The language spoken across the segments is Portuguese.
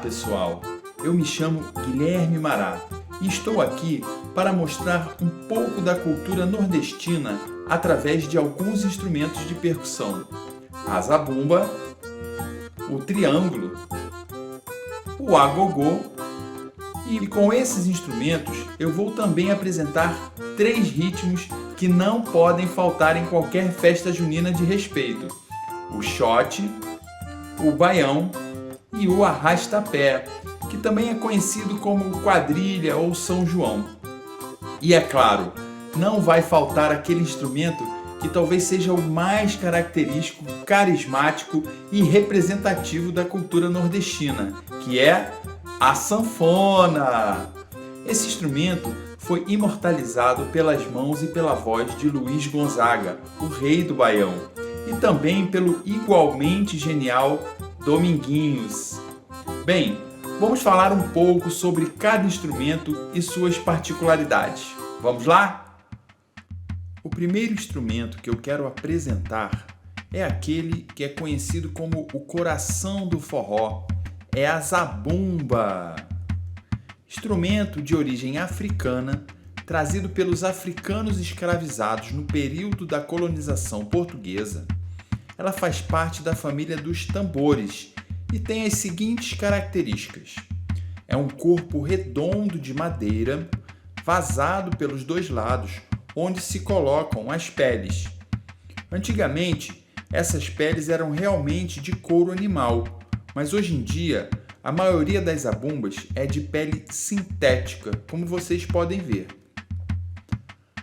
pessoal, eu me chamo Guilherme Mará e estou aqui para mostrar um pouco da cultura nordestina através de alguns instrumentos de percussão: a zabumba, o triângulo, o agogô, e com esses instrumentos eu vou também apresentar 3 ritmos que não podem faltar em qualquer festa junina de respeito: o xote, o baião e o arrasta-pé, que também é conhecido como quadrilha ou São João. E é claro, não vai faltar aquele instrumento que talvez seja o mais característico, carismático e representativo da cultura nordestina, que é a sanfona. Esse instrumento foi imortalizado pelas mãos e pela voz de Luiz Gonzaga, o rei do baião, e também pelo igualmente genial Dominguinhos. Bem, vamos falar um pouco sobre cada instrumento e suas particularidades. Vamos lá? O primeiro instrumento que eu quero apresentar é aquele que é conhecido como o coração do forró, é a zabumba. Instrumento de origem africana, trazido pelos africanos escravizados no período da colonização portuguesa. Ela faz parte da família dos tambores e tem as seguintes características: é um corpo redondo de madeira, vazado pelos 2 lados, onde se colocam as peles. Antigamente, essas peles eram realmente de couro animal, mas hoje em dia, a maioria das zabumbas é de pele sintética, como vocês podem ver.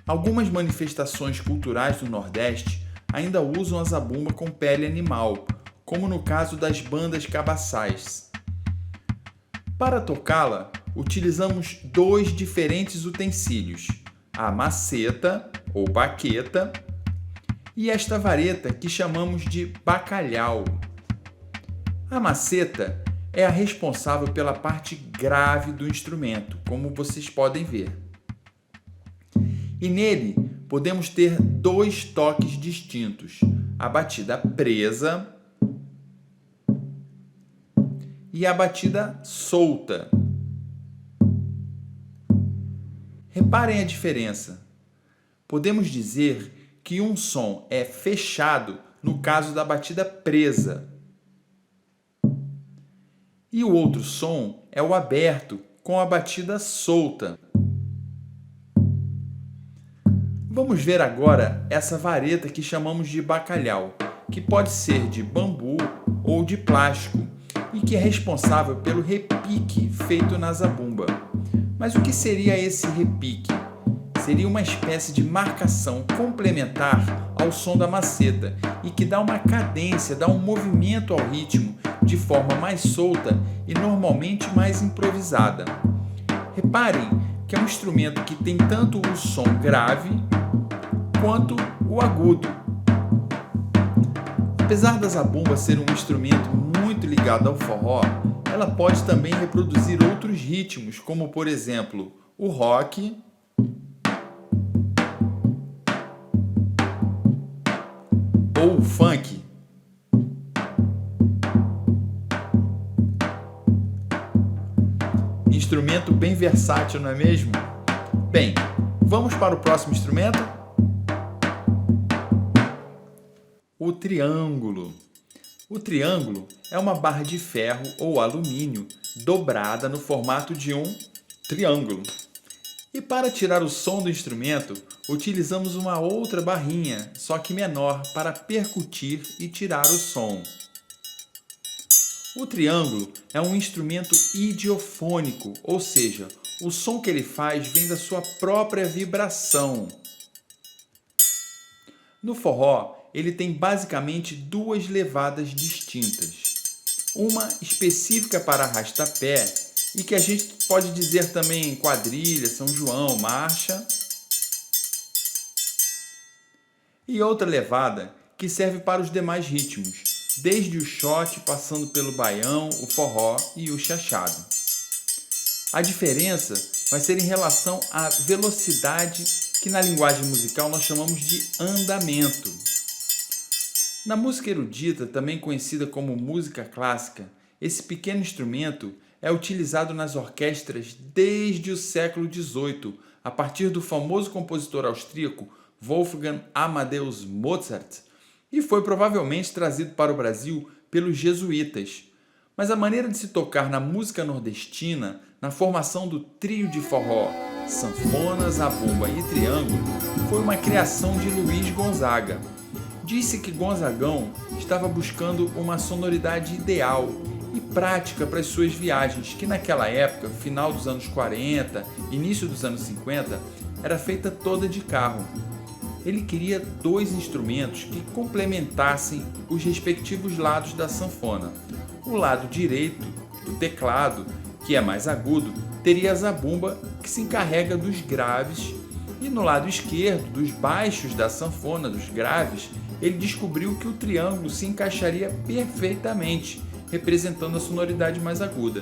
Algumas manifestações culturais do Nordeste ainda usam a zabumba com pele animal, como no caso das bandas cabaçais. Para tocá-la, utilizamos 2 diferentes utensílios: a maceta ou baqueta e esta vareta que chamamos de bacalhau. A maceta é a responsável pela parte grave do instrumento, como vocês podem ver. E nele podemos ter 2 toques distintos: a batida presa e a batida solta. Reparem a diferença. Podemos dizer que um som é fechado no caso da batida presa, e o outro som é o aberto com a batida solta. Vamos ver agora essa vareta que chamamos de bacalhau, que pode ser de bambu ou de plástico e que é responsável pelo repique feito na zabumba. Mas o que seria esse repique? Seria uma espécie de marcação complementar ao som da maceta e que dá uma cadência, dá um movimento ao ritmo de forma mais solta e normalmente mais improvisada. Reparem que é um instrumento que tem tanto o som grave quanto o agudo. Apesar da zabumba ser um instrumento muito ligado ao forró, ela pode também reproduzir outros ritmos, como por exemplo o rock ou o funk. Instrumento bem versátil, não é mesmo? Bem, vamos para o próximo instrumento? O triângulo. O triângulo é uma barra de ferro ou alumínio dobrada no formato de um triângulo. E para tirar o som do instrumento, utilizamos uma outra barrinha, só que menor, para percutir e tirar o som. O triângulo é um instrumento idiofônico, ou seja, o som que ele faz vem da sua própria vibração. No forró, ele tem basicamente 2 levadas distintas. Uma específica para arrasta-pé e que a gente pode dizer também quadrilha, São João, marcha. E outra levada que serve para os demais ritmos, desde o xote, passando pelo baião, o forró e o chachado. A diferença vai ser em relação à velocidade, que na linguagem musical nós chamamos de andamento. Na música erudita, também conhecida como música clássica, esse pequeno instrumento é utilizado nas orquestras desde o século XVIII, a partir do famoso compositor austríaco Wolfgang Amadeus Mozart, e foi provavelmente trazido para o Brasil pelos jesuítas. Mas a maneira de se tocar na música nordestina, na formação do trio de forró, sanfona, zabumba e triângulo, foi uma criação de Luiz Gonzaga. Disse que Gonzagão estava buscando uma sonoridade ideal e prática para as suas viagens, que naquela época, final dos anos 40, início dos anos 50, era feita toda de carro. Ele queria dois instrumentos que complementassem os respectivos lados da sanfona. O lado direito, do teclado, que é mais agudo, teria a zabumba, que se encarrega dos graves, e no lado esquerdo, dos baixos da sanfona, dos graves, ele descobriu que o triângulo se encaixaria perfeitamente, representando a sonoridade mais aguda.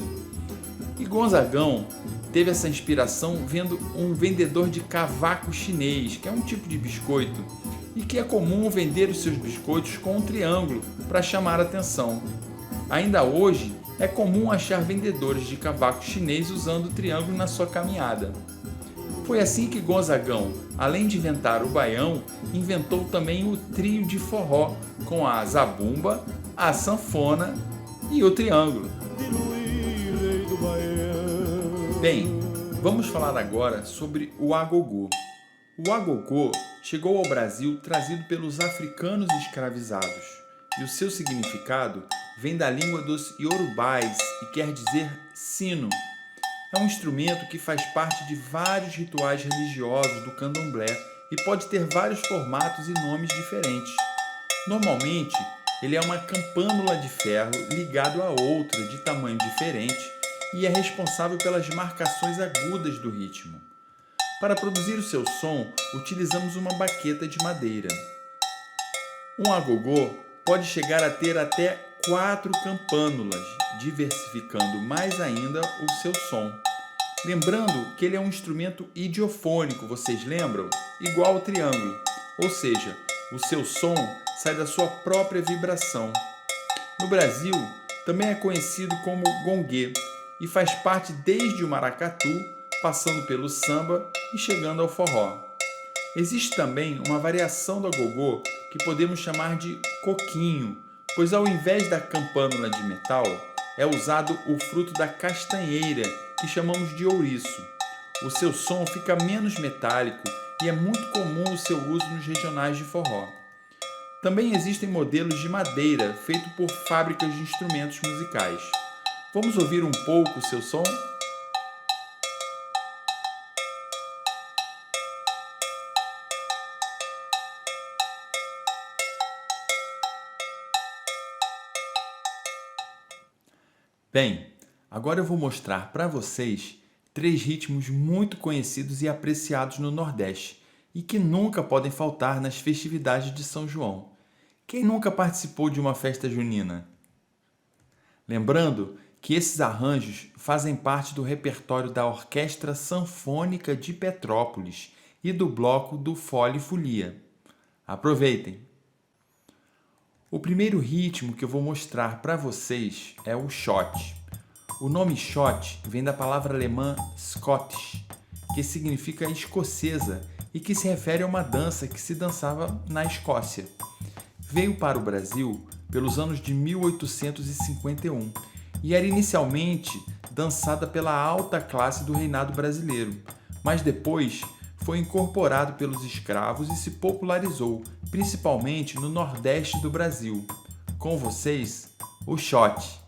E Gonzagão teve essa inspiração vendo um vendedor de cavaco chinês, que é um tipo de biscoito, e que é comum vender os seus biscoitos com um triângulo para chamar a atenção. Ainda hoje, é comum achar vendedores de cavaco chinês usando o triângulo na sua caminhada. Foi assim que Gonzagão, além de inventar o baião, inventou também o trio de forró, com a zabumba, a sanfona e o triângulo. Bem, vamos falar agora sobre o agogô. O agogô chegou ao Brasil trazido pelos africanos escravizados, e o seu significado vem da língua dos iorubais e quer dizer sino. É um instrumento que faz parte de vários rituais religiosos do candomblé e pode ter vários formatos e nomes diferentes. Normalmente, ele é uma campânula de ferro ligado a outra de tamanho diferente e é responsável pelas marcações agudas do ritmo. Para produzir o seu som, utilizamos uma baqueta de madeira. Um agogô pode chegar a ter até 4 campânulas, diversificando mais ainda o seu som. Lembrando que ele é um instrumento idiofônico, vocês lembram? Igual ao triângulo, ou seja, o seu som sai da sua própria vibração. No Brasil, também é conhecido como gongue e faz parte desde o maracatu, passando pelo samba e chegando ao forró. Existe também uma variação do agogô que podemos chamar de coquinho, pois ao invés da campânula de metal, é usado o fruto da castanheira, que chamamos de ouriço. O seu som fica menos metálico e é muito comum o seu uso nos regionais de forró. Também existem modelos de madeira feitos por fábricas de instrumentos musicais. Vamos ouvir um pouco o seu som? Bem, agora eu vou mostrar para vocês 3 ritmos muito conhecidos e apreciados no Nordeste e que nunca podem faltar nas festividades de São João. Quem nunca participou de uma festa junina? Lembrando que esses arranjos fazem parte do repertório da Orquestra Sanfônica de Petrópolis e do bloco do Fole e Folia. Aproveitem! O primeiro ritmo que eu vou mostrar para vocês é o shot. O nome shot vem da palavra alemã Scottish, que significa escocesa e que se refere a uma dança que se dançava na Escócia. Veio para o Brasil pelos anos de 1851 e era inicialmente dançada pela alta classe do reinado brasileiro, mas depois foi incorporado pelos escravos e se popularizou, principalmente no Nordeste do Brasil. Com vocês, o shot.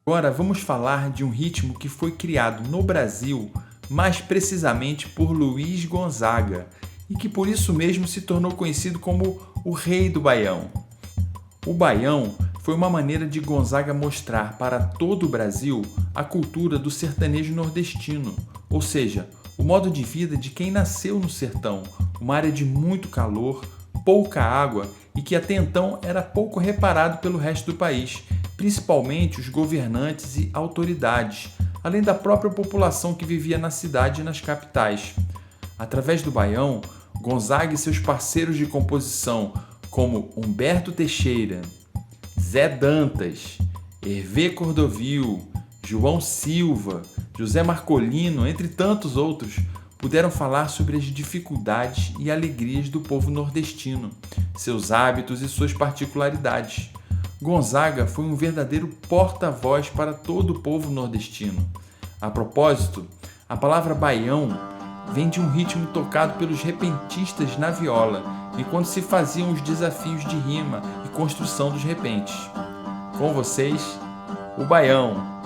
Agora vamos falar de um ritmo que foi criado no Brasil, mais precisamente por Luiz Gonzaga, e que por isso mesmo se tornou conhecido como o Rei do Baião. O baião foi uma maneira de Gonzaga mostrar para todo o Brasil a cultura do sertanejo nordestino, ou seja, o modo de vida de quem nasceu no sertão, uma área de muito calor, pouca água e que até então era pouco reparado pelo resto do país, principalmente os governantes e autoridades, além da própria população que vivia na cidade e nas capitais. Através do baião, Gonzaga e seus parceiros de composição, como Humberto Teixeira, Zé Dantas, Hervé Cordovil, João Silva, José Marcolino, entre tantos outros, puderam falar sobre as dificuldades e alegrias do povo nordestino, seus hábitos e suas particularidades. Gonzaga foi um verdadeiro porta-voz para todo o povo nordestino. A propósito, a palavra baião vem de um ritmo tocado pelos repentistas na viola, enquanto se faziam os desafios de rima e construção dos repentes. Com vocês, o baião.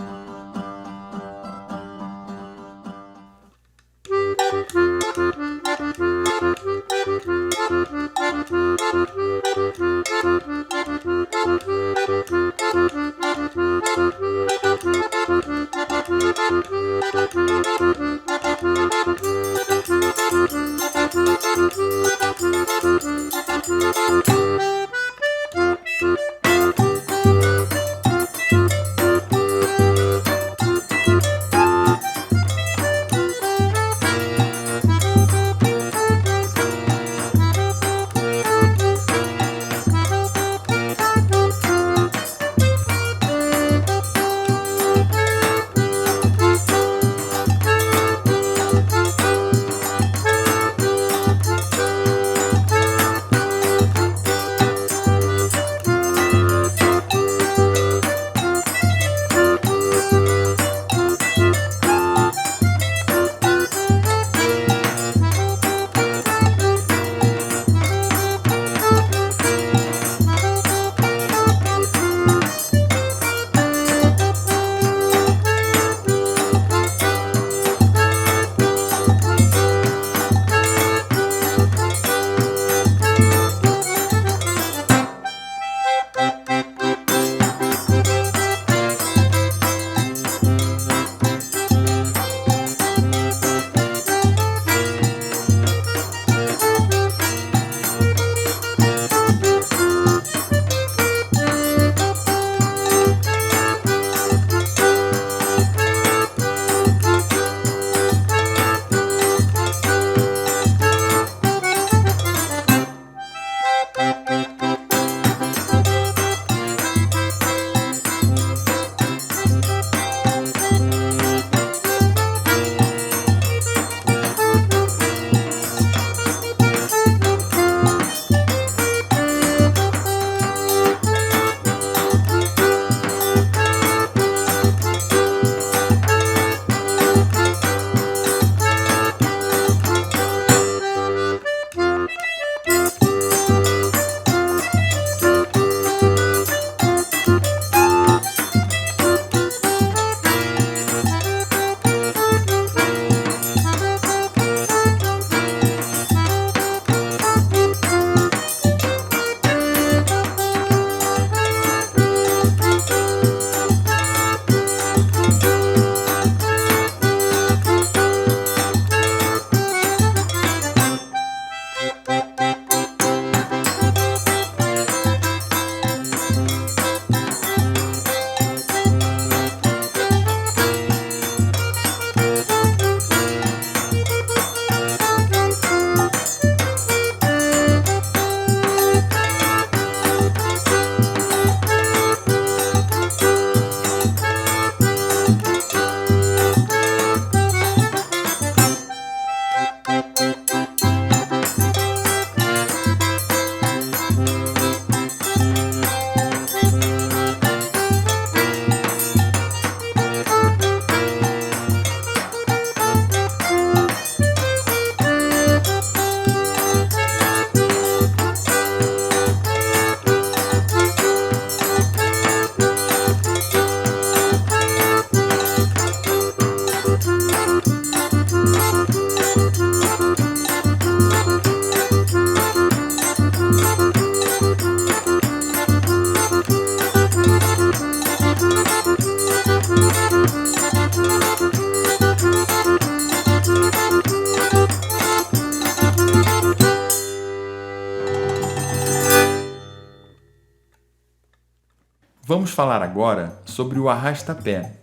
Vamos falar agora sobre o arrasta-pé.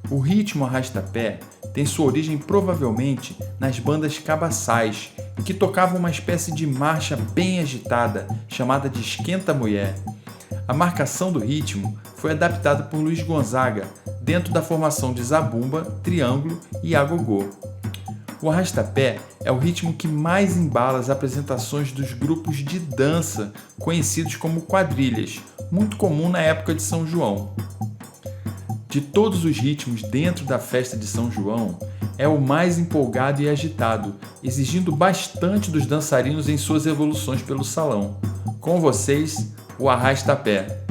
O ritmo arrasta-pé tem sua origem provavelmente nas bandas cabaçais, que tocavam uma espécie de marcha bem agitada, chamada de esquenta-mulher. A marcação do ritmo foi adaptada por Luiz Gonzaga dentro da formação de zabumba, triângulo e agogô. O arrasta-pé é o ritmo que mais embala as apresentações dos grupos de dança, conhecidos como quadrilhas, muito comum na época de São João. De todos os ritmos dentro da festa de São João, é o mais empolgado e agitado, exigindo bastante dos dançarinos em suas evoluções pelo salão. Com vocês, o arrasta-pé.